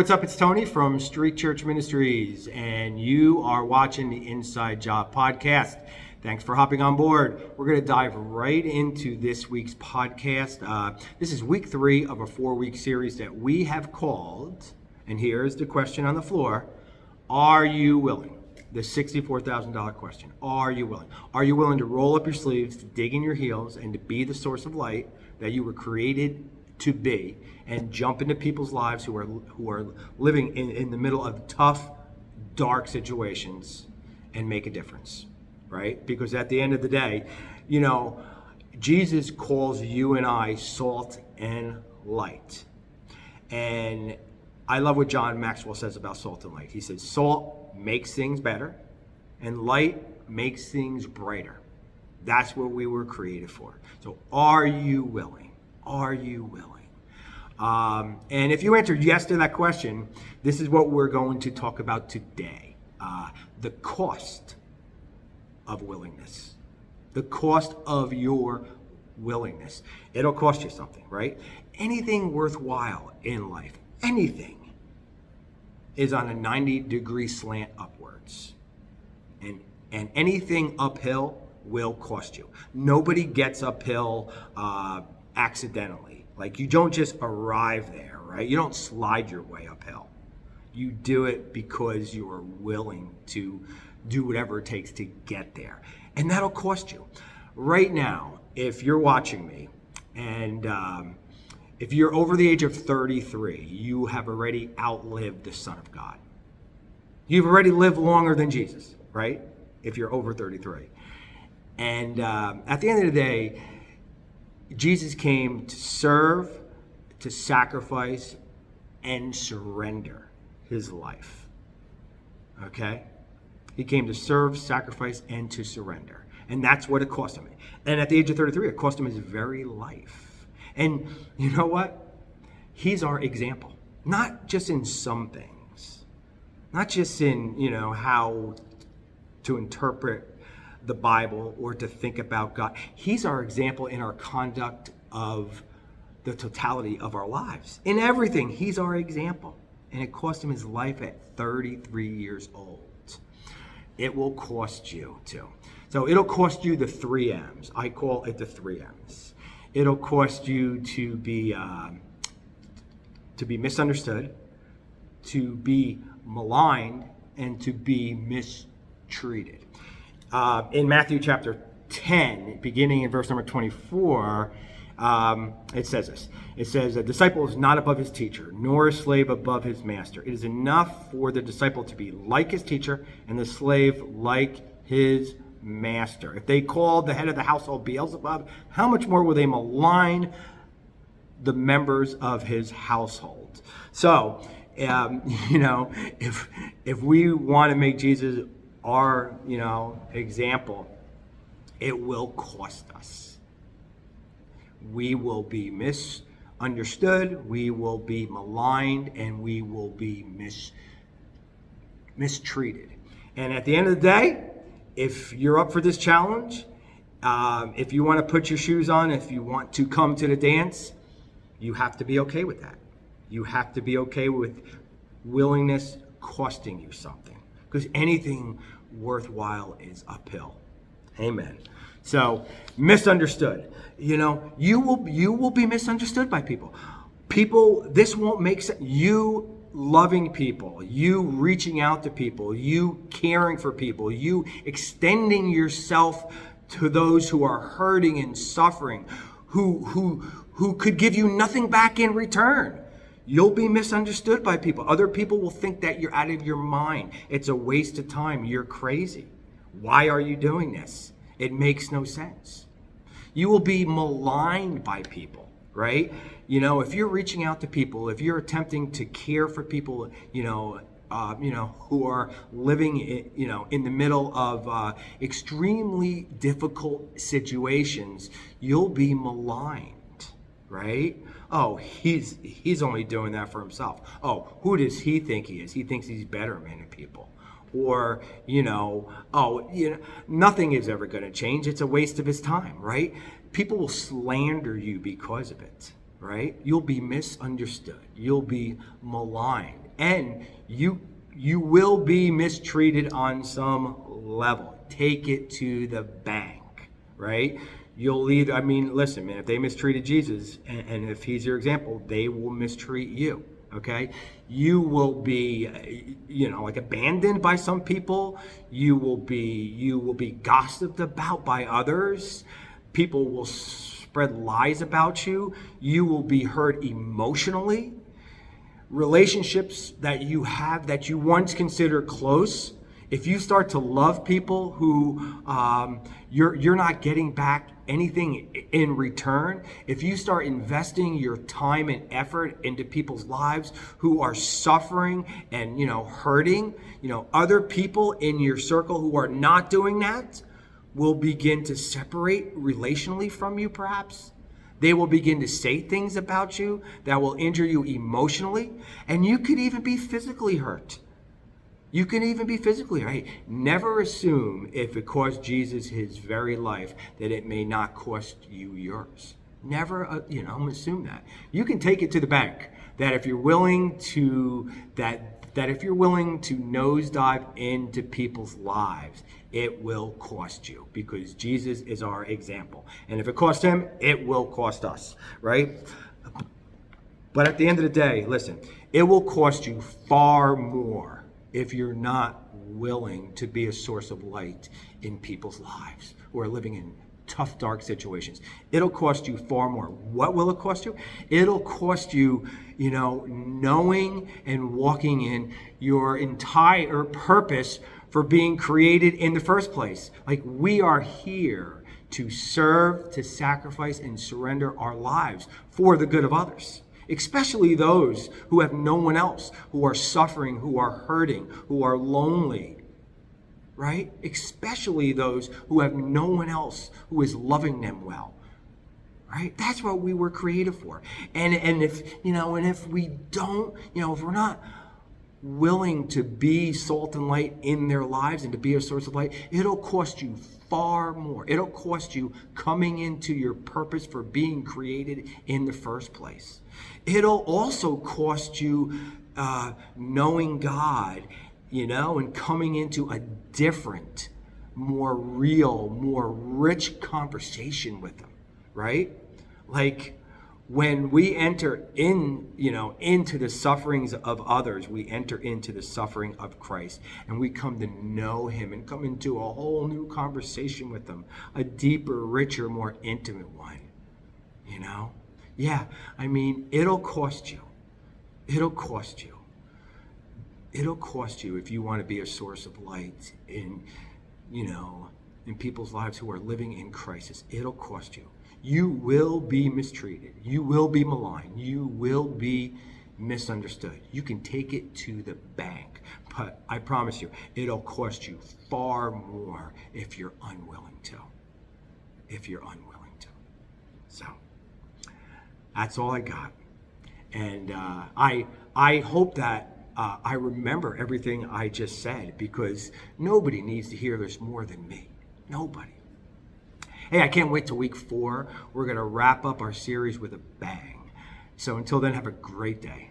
what's up? It's Tony from Street Church Ministries, and you are watching the Inside Job podcast. Thanks for hopping on board. We're going to dive right into this week's podcast. This is week 3 of a 4-week series that we have called, and here's the question on the floor, are you willing? The $64,000 question. Are you willing? Are you willing to roll up your sleeves, to dig in your heels, and to be the source of light that you were created to be, and jump into people's lives who are living in the middle of tough, dark situations and make a difference, right? Because at the end of the day, you know, Jesus calls you and I salt and light. And I love what John Maxwell says about salt and light. He says, salt makes things better and light makes things brighter. That's what we were created for. So are you willing? Are you willing? And if you answered yes to that question, this is what we're going to talk about today. The cost of willingness. The cost of your willingness. It'll cost you something, right? Anything worthwhile in life, anything, is on a 90-degree slant upwards. And anything uphill will cost you. Nobody gets uphill accidentally. Like, you don't just arrive there, right? You don't slide your way uphill. You do it because you are willing to do whatever it takes to get there. And that'll cost you. Right now, if you're watching me, and if you're over the age of 33, you have already outlived the Son of God. You've already lived longer than Jesus, right? If you're over 33. And at the end of the day, Jesus came to serve, to sacrifice, and surrender his life. Okay? He came to serve, sacrifice, and to surrender. And that's what it cost him. And at the age of 33, it cost him his very life. And you know what? He's our example. Not just in some things. Not just in, how to interpret the Bible or to think about God. He's our example in our conduct of the totality of our lives. In everything, he's our example. And it cost him his life at 33 years old. It will cost you too. So it'll cost you the 3 M's. I call it the 3 M's. It'll cost you to be misunderstood, to be maligned, and to be mistreated. In Matthew chapter 10, beginning in verse number 24, it says this. It says, a disciple is not above his teacher, nor a slave above his master. It is enough for the disciple to be like his teacher and the slave like his master. If they called the head of the household Beelzebub, how much more will they malign the members of his household? So, if we want to make Jesus our, example, it will cost us. We will be misunderstood, we will be maligned, and we will be mistreated. And at the end of the day, if you're up for this challenge, if you want to put your shoes on, if you want to come to the dance, you have to be okay with that. You have to be okay with willingness costing you something. Because anything worthwhile is uphill. Amen. So, misunderstood. You will be misunderstood by people. This won't make sense. You loving people, you reaching out to people, you caring for people, you extending yourself to those who are hurting and suffering, who could give you nothing back in return. You'll be misunderstood by people. Other people will think that you're out of your mind. It's a waste of time. You're crazy. Why are you doing this? It makes no sense. You will be maligned by people, right? If you're reaching out to people, if you're attempting to care for people, who are living, in the middle of extremely difficult situations, you'll be maligned, right? Oh, he's only doing that for himself. Oh, who does he think he is? He thinks he's better than people. Or, nothing is ever going to change. It's a waste of his time, right? People will slander you because of it, right? You'll be misunderstood. You'll be maligned. And you will be mistreated on some level. Take it to the bank, right? You'll either, I mean, listen, man, if they mistreated Jesus, and if he's your example, they will mistreat you, okay? You will be, like abandoned by some people. You will be gossiped about by others. People will spread lies about you. You will be hurt emotionally. Relationships that you have that you once considered close, if you start to love people who you're not getting back anything in return, if you start investing your time and effort into people's lives who are suffering and hurting, other people in your circle who are not doing that will begin to separate relationally from you, perhaps. They will begin to say things about you that will injure you emotionally, and you could even be physically hurt. You can even be physically hurt. Hey, never assume if it cost Jesus his very life that it may not cost you yours. Never, assume that. You can take it to the bank that if you're willing to nosedive into people's lives, it will cost you, because Jesus is our example. And if it cost him, it will cost us, right? But at the end of the day, listen, it will cost you far more if you're not willing to be a source of light in people's lives who are living in tough, dark situations. It'll cost you far more. What will it cost you? It'll cost you, knowing and walking in your entire purpose for being created in the first place. Like, we are here to serve, to sacrifice, and surrender our lives for the good of others, especially those who have no one else, who are suffering, who are hurting, who are lonely, right? Especially those who have no one else who is loving them well, right? That's what we were created for. And if we don't, if we're not willing to be salt and light in their lives and to be a source of light, it'll cost you far more. It'll cost you coming into your purpose for being created in the first place. It'll also cost you knowing God, and coming into a different, more real, more rich conversation with Him, right? Like, when we enter into the sufferings of others, we enter into the suffering of Christ, and we come to know Him and come into a whole new conversation with Him, a deeper, richer, more intimate one. Yeah, I mean, it'll cost you. It'll cost you. It'll cost you if you want to be a source of light in people's lives who are living in crisis. It'll cost you. You will be mistreated. You will be maligned. You will be misunderstood. You can take it to the bank, but I promise you, it'll cost you far more if you're unwilling to. So, that's all I got. And I hope that I remember everything I just said, because nobody needs to hear this more than me. Nobody. Hey, I can't wait till week 4. We're going to wrap up our series with a bang. So until then, have a great day.